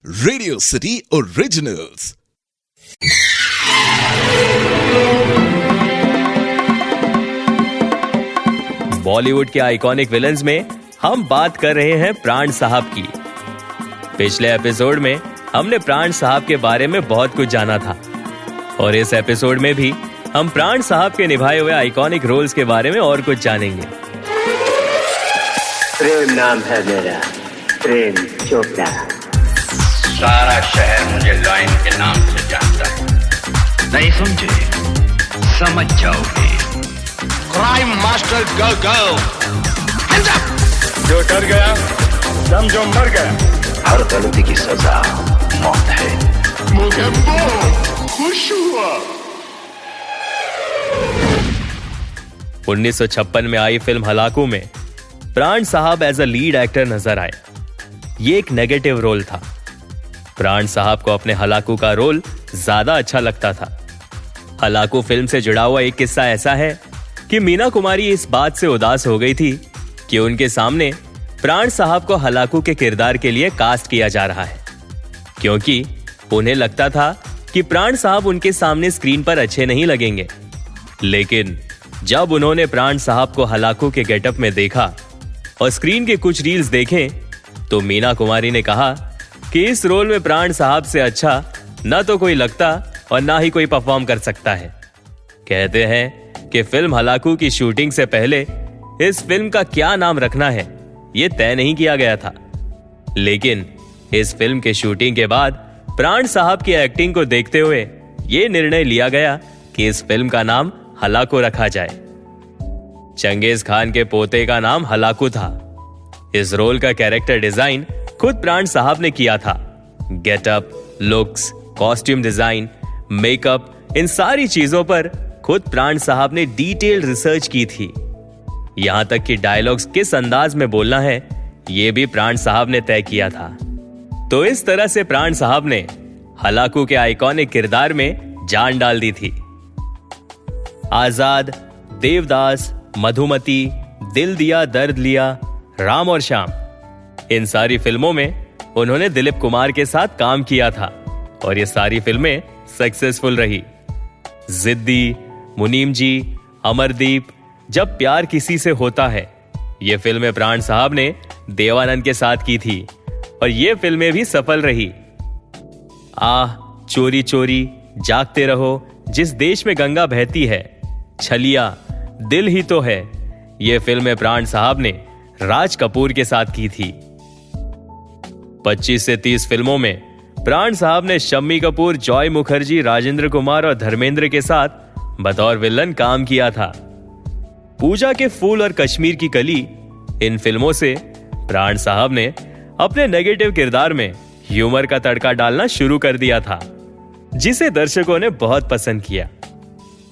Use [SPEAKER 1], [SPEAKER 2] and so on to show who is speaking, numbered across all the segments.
[SPEAKER 1] Radio city originals.
[SPEAKER 2] Bollywood के iconic villains में हम बात कर रहे हैं प्राण साहब की। पिछले एपिसोड में हमने प्राण साहब के बारे में बहुत कुछ जाना था और इस एपिसोड में भी हम प्राण साहब के निभाए हुए आइकॉनिक रोल्स के बारे में और कुछ जानेंगे।
[SPEAKER 3] प्रेम नाम है मेरा, प्रेम चोपड़ा।
[SPEAKER 4] सारा शहर मुझे लॉयन के नाम से जानता है। नहीं समझे? समझ जाओगे। Crime Master Gogo. Hands up.
[SPEAKER 5] जो कर गया समझो मर गया।
[SPEAKER 4] हर गलती की सजा मौत है।
[SPEAKER 5] मुझे बहुत खुश हुआ।
[SPEAKER 2] 1956 में आई फिल्म हलाकू में प्राण साहब एज अ लीड एक्टर नजर आए। ये एक नेगेटिव रोल था। प्राण साहब को अपने हलाकू का रोल ज्यादा अच्छा लगता था। हलाकू फिल्म से जुड़ा हुआ एक किस्सा ऐसा है कि मीना कुमारी इस बात से उदास हो गई थी कि उनके सामने प्राण साहब को हलाकू के किरदार के लिए कास्ट किया जा रहा है, क्योंकि उन्हें लगता था कि प्राण साहब उनके सामने स्क्रीन पर अच्छे नहीं लगेंगे। लेकिन जब उन्होंने प्राण साहब को हलाकू के गेटअप में देखा और स्क्रीन के कुछ रील्स देखे तो मीना कुमारी ने कहा कि इस रोल में प्राण साहब से अच्छा ना तो कोई लगता और ना ही कोई परफॉर्म कर सकता है। कहते हैं कि फिल्म हलाकू की शूटिंग से पहले इस फिल्म का क्या नाम रखना है ये तय नहीं किया गया था, लेकिन इस फिल्म के शूटिंग के बाद प्राण साहब की एक्टिंग को देखते हुए ये निर्णय लिया गया कि इस फिल्म का नाम हलाकू रखा जाए। चंगेज खान के पोते का नाम हलाकू था। इस रोल का कैरेक्टर डिजाइन खुद प्राण साहब ने किया था। Getup, looks, costume design, makeup, इन सारी चीजों पर खुद प्राण साहब ने डिटेल रिसर्च की थी। यहां तक कि डायलॉग्स किस अंदाज में बोलना है यह भी प्राण साहब ने तय किया था। तो इस तरह से प्राण साहब ने हलाकू के आइकॉनिक किरदार में जान डाल दी थी। आजाद, देवदास, मधुमती, दिल दिया दर्द लिया, राम और श्याम, इन सारी फिल्मों में उन्होंने दिलीप कुमार के साथ काम किया था और ये सारी फिल्में सक्सेसफुल रही। जिद्दी, मुनीम जी, अमरदीप, जब प्यार किसी से होता है, ये फिल्में प्राण साहब ने देवानंद के साथ की थी और ये फिल्में भी सफल रही। आह, चोरी चोरी, जागते रहो, जिस देश में गंगा बहती है, छलिया, दिल ही तो है, ये फिल्में प्राण साहब ने राज कपूर के साथ की थी। 25 से 30 फिल्मों में प्राण साहब ने शम्मी कपूर, जॉय मुखर्जी, राजेंद्र कुमार और धर्मेंद्र के साथ बतौर विलन काम किया था। पूजा के फूल और कश्मीर की कली, इन फिल्मों से प्राण साहब ने अपने नेगेटिव किरदार में ह्यूमर का तड़का डालना शुरू कर दिया था, जिसे दर्शकों ने बहुत पसंद किया।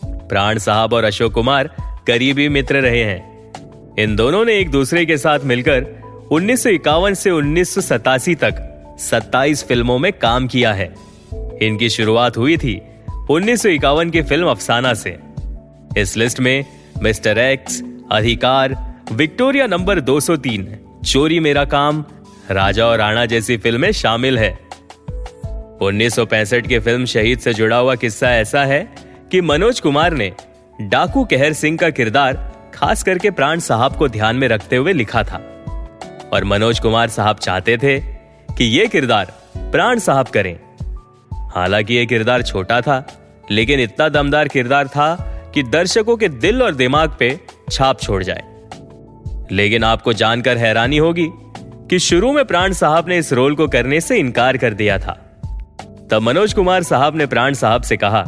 [SPEAKER 2] प्राण साहब और अशोक कुमार करीबी मित्र रहे हैं। इन दोनों ने एक दूसरे के साथ मिलकर 1951 से 1987 तक 27 फिल्मों में काम किया है। इनकी शुरुआत हुई थी 1951 की फिल्म अफसाना से। इस लिस्ट में मिस्टर एक्स, अधिकार, विक्टोरिया नंबर 203, चोरी मेरा काम, राजा और राणा जैसी फिल्में शामिल है। 1965 की फिल्म शहीद से जुड़ा हुआ किस्सा ऐसा है कि मनोज कुमार ने डाकू कहर सिंह का किरदार खास करके प्राण साहब को ध्यान में रखते हुए लिखा था और मनोज कुमार साहब चाहते थे कि यह किरदार प्राण साहब करें। हालांकि यह किरदार छोटा था, लेकिन इतना दमदार किरदार था कि दर्शकों के दिल और दिमाग पे छाप छोड़ जाए। लेकिन आपको जानकर हैरानी होगी कि शुरू में प्राण साहब ने इस रोल को करने से इनकार कर दिया था। तब मनोज कुमार साहब ने प्राण साहब से कहा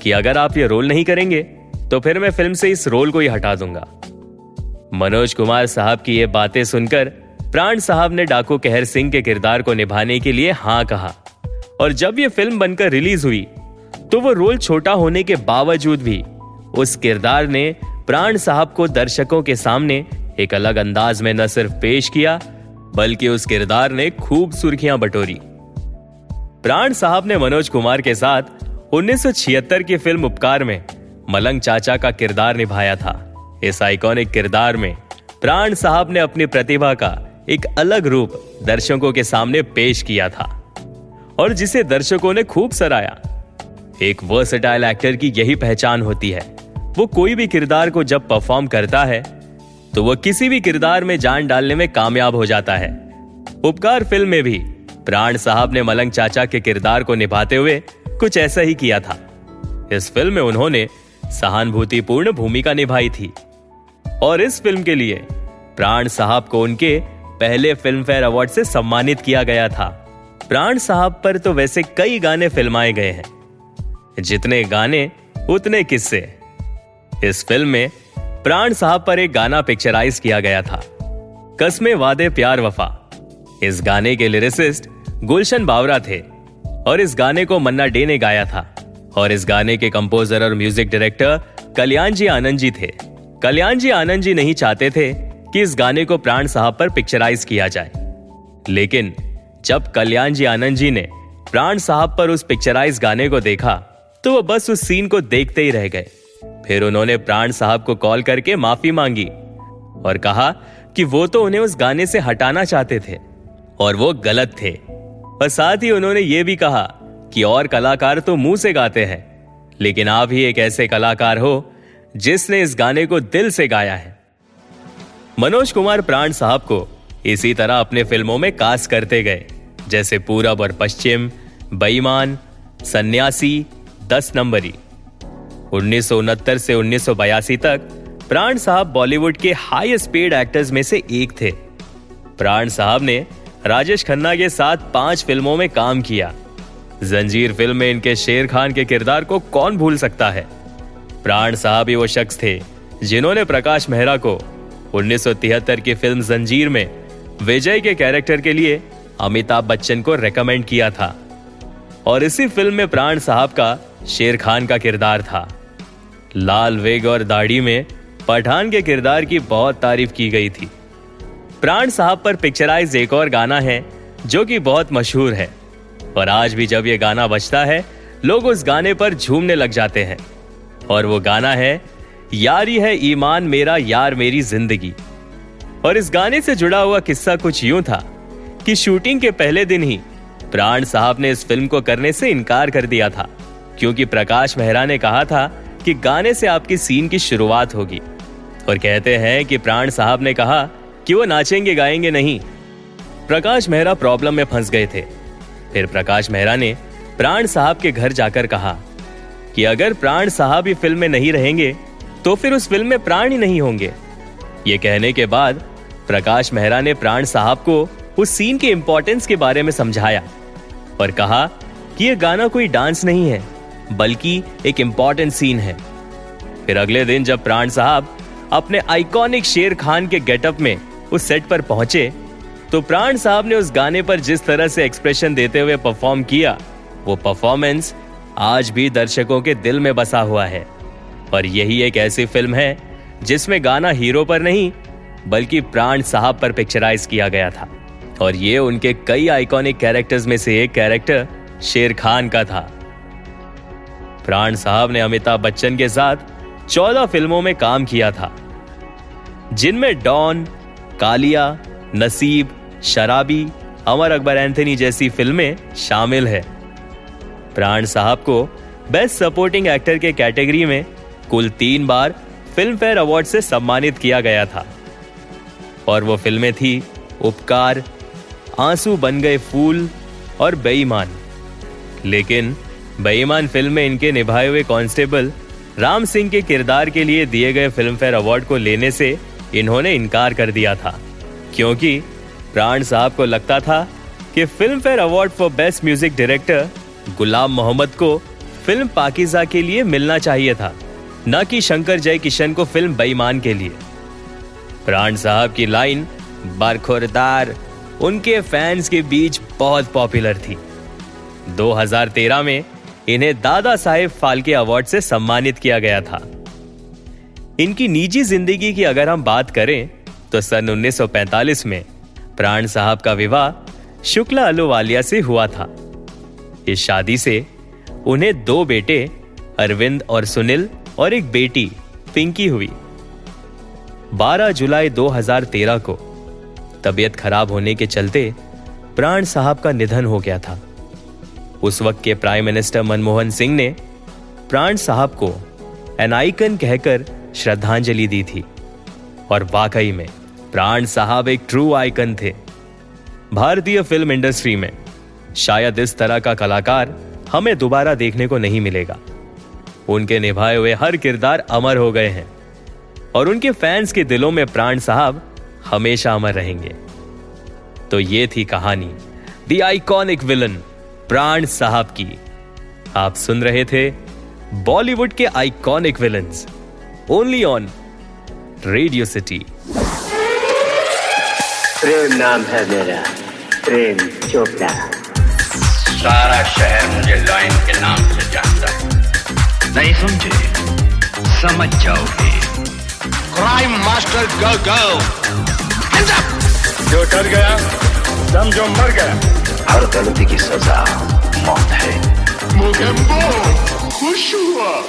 [SPEAKER 2] कि अगर आप ये रोल नहीं करेंगे तो फिर मैं फिल्म से इस रोल को ही हटा दूंगा। मनोज कुमार साहब की ये बातें सुनकर प्राण साहब ने डाकू कहर सिंह के किरदार को निभाने के लिए हां कहा और जब ये फिल्म बनकर रिलीज हुई तो वो रोल छोटा होने के बावजूद भी उस किरदार ने प्राण साहब को दर्शकों के सामने एक अलग अंदाज में न सिर्फ पेश किया, बल्कि उस किरदार ने खूब सुर्खियां बटोरी। प्राण साहब ने मनोज कुमार के साथ 1976 की फिल्म उपकार में मलंग चाचा का किरदार निभाया था। इस आइकॉनिक किरदार में प्राण साहब ने अपनी प्रतिभा का एक अलग रूप दर्शकों के सामने पेश किया था। और जिसे दर्शकों ने खूब सराहा। एक वर्सेटाइल एक्टर की यही पहचान होती है, वो कोई भी किरदार को जब परफॉर्म करता है तो वो किसी भी किरदार में जान डालने में कामयाब हो जाता है। उपकार फिल्म में भी प्राण साहब ने मलंग चाचा के किरदार को निभाते हुए कुछ ऐसा ही किया था। इस फिल्म में उन्होंने सहानुभूतिपूर्ण भूमिका निभाई थी और इस फिल्म के लिए प्राण साहब को उनके पहले फिल्म फेयर अवार्ड से सम्मानित किया गया था। प्राण साहब पर तो वैसे कई गाने फिल्माए गए हैं, जितने गाने उतने किस्से। इस फिल्म में प्राण साहब पर एक गाना पिक्चराइज किया गया था, कस्मे वादे प्यार वफा। इस गाने के लिरिसिस्ट गुलशन बावरा थे और इस गाने को मन्ना डे ने गाया था और इस गाने के कंपोजर और म्यूजिक डायरेक्टर कल्याण जी आनंद जी थे। कल्याण जी आनंद जी नहीं चाहते थे कि इस गाने को प्राण साहब पर पिक्चराइज किया जाए, लेकिन जब कल्याण जी आनंद जी ने प्राण साहब पर उस पिक्चराइज गाने को देखा तो वो बस उस सीन को देखते ही रह गए। फिर उन्होंने प्राण साहब को कॉल करके माफी मांगी और कहा कि वो तो उन्हें उस गाने से हटाना चाहते थे और वो गलत थे। और साथ ही उन्होंने ये भी कहा कि और कलाकार तो मुंह से गाते हैं, लेकिन आप ही एक ऐसे कलाकार हो जिसने इस गाने को दिल से गाया है। मनोज कुमार प्राण साहब को इसी तरह अपने फिल्मों में कास्ट करते गए, जैसे पूरब और पश्चिम, बेईमान, सन्यासी, 10 नंबरी। 1969 से 1982 तक प्राण साहब बॉलीवुड के हाईएस्ट पेड एक्टर्स में से एक थे। प्राण साहब ने राजेश खन्ना के साथ 5 फिल्मों में काम किया। जंजीर फिल्म में इनके शेर खान के किरदार को कौन भूल सकता है। प्राण साहब ही वो शख्स थे जिन्होंने प्रकाश मेहरा को 1973 की फिल्म जंजीर में विजय के कैरेक्टर के लिए अमिताभ बच्चन को रेकमेंड किया था और इसी फिल्म में प्राण साहब का शेर खान का किरदार था। लाल वेग और दाढ़ी में पठान के किरदार की बहुत तारीफ की गई थी। प्राण साहब पर पिक्चराइज एक और गाना है जो कि बहुत मशहूर है और आज भी जब ये गाना बजता है लोग उस गाने पर झूमने लग जाते हैं और वो गाना है यारी है ईमान मेरा यार मेरी जिंदगी। और इस गाने से जुड़ा हुआ किस्सा कुछ यूं था कि शूटिंग के पहले दिन ही प्राण साहब ने इस फिल्म को करने से इनकार कर दिया था, क्योंकि प्रकाश मेहरा ने कहा था कि गाने से आपकी सीन की शुरुआत होगी और कहते हैं कि प्राण साहब ने कहा कि वो नाचेंगे गाएंगे नहीं। प्रकाश मेहरा प्रॉब्लम में फंस गए थे। फिर प्रकाश मेहरा ने प्राण साहब के घर जाकर कहा कि अगर प्राण साहब ही फिल्म में नहीं रहेंगे तो फिर उस फिल्म में प्राण ही नहीं होंगे। ये कहने के बाद प्रकाश मेहरा ने प्राण साहब को उस सीन के इंपॉर्टेंस के बारे में समझाया और कहा कि यह गाना कोई डांस नहीं है बल्कि एक इंपॉर्टेंट सीन है। फिर अगले दिन जब प्राण साहब अपने आइकॉनिक शेर खान के गेटअप में उस सेट पर पहुंचे तो प्राण साहब ने उस गाने पर जिस तरह से एक्सप्रेशन देते हुए परफॉर्म किया, वो परफॉर्मेंस आज भी दर्शकों के दिल में बसा हुआ है। और यही एक ऐसी फिल्म है जिसमें गाना हीरो पर नहीं बल्कि प्राण साहब पर पिक्चराइज किया गया था और ये उनके कई आइकॉनिक कैरेक्टर्स में से एक कैरेक्टर शेर खान का था। प्राण साहब ने अमिताभ बच्चन के साथ 14 फिल्मों में काम किया था, जिनमें डॉन, कालिया, नसीब, शराबी, अमर अकबर एंथनी जैसी फिल्में शामिल है। प्राण साहब को बेस्ट सपोर्टिंग एक्टर के कैटेगरी में कुल 3 बार फिल्म फेयर अवार्ड से सम्मानित किया गया था और वो फिल्में थी उपकार, आंसू बन गए फूल और बेईमान। लेकिन बेईमान फिल्म में इनके निभाए हुए कांस्टेबल राम सिंह के किरदार के लिए दिए गए फिल्म फेयर अवार्ड को लेने से इन्होंने इनकार कर दिया था, क्योंकि प्राण साहब को लगता था कि Filmfare award for best music director Ghulam Mohammad को फिल्म पाकीज़ा के लिए मिलना चाहिए था, न कि शंकर जयकिशन को फिल्म बेईमान के लिए। प्राण साहब की लाइन बरखुरदार उनके फैंस के बीच बहुत पॉपुलर थी। 2013 में इन्हें दादा साहेब फाल्के अवार्ड से सम्मानित किया गया था। इनकी निजी जिंदगी की अगर हम बात करें तो सन 1945 में प्राण साहब का विवाह शुक्ला अहलूवालिया से हुआ था। इस शादी से उन्हें 2 बेटे अरविंद और सुनील और एक बेटी पिंकी हुई। 12 जुलाई 2013 को तबीयत खराब होने के चलते प्राण साहब का निधन हो गया था। उस वक्त के प्राइम मिनिस्टर मनमोहन सिंह ने प्राण साहब को एन आइकन कहकर श्रद्धांजलि दी थी। और वाकई में प्राण साहब एक ट्रू आइकन थे। भारतीय फिल्म इंडस्ट्री में शायद इस तरह का कलाकार हमें दोबारा देखने को नहीं मिलेगा। उनके निभाए हुए हर किरदार अमर हो गए हैं और उनके फैंस के दिलों में प्राण साहब हमेशा अमर रहेंगे। तो ये थी कहानी द आइकॉनिक विलन प्राण साहब की। आप सुन रहे थे बॉलीवुड के iconic villains only on Radio City.
[SPEAKER 3] Prem नाम है मेरा, प्रेम चोपड़ा।
[SPEAKER 4] सारा शहर मुझे लॉयन के नाम से जानता है। नहीं समझे? समझ जाओगे। Crime Master Gogo. Hands up.
[SPEAKER 5] जो डर गया समझो मर गया।
[SPEAKER 4] हर गलती की सजा मौत है।
[SPEAKER 5] मोगेम्बो खुश हुआ।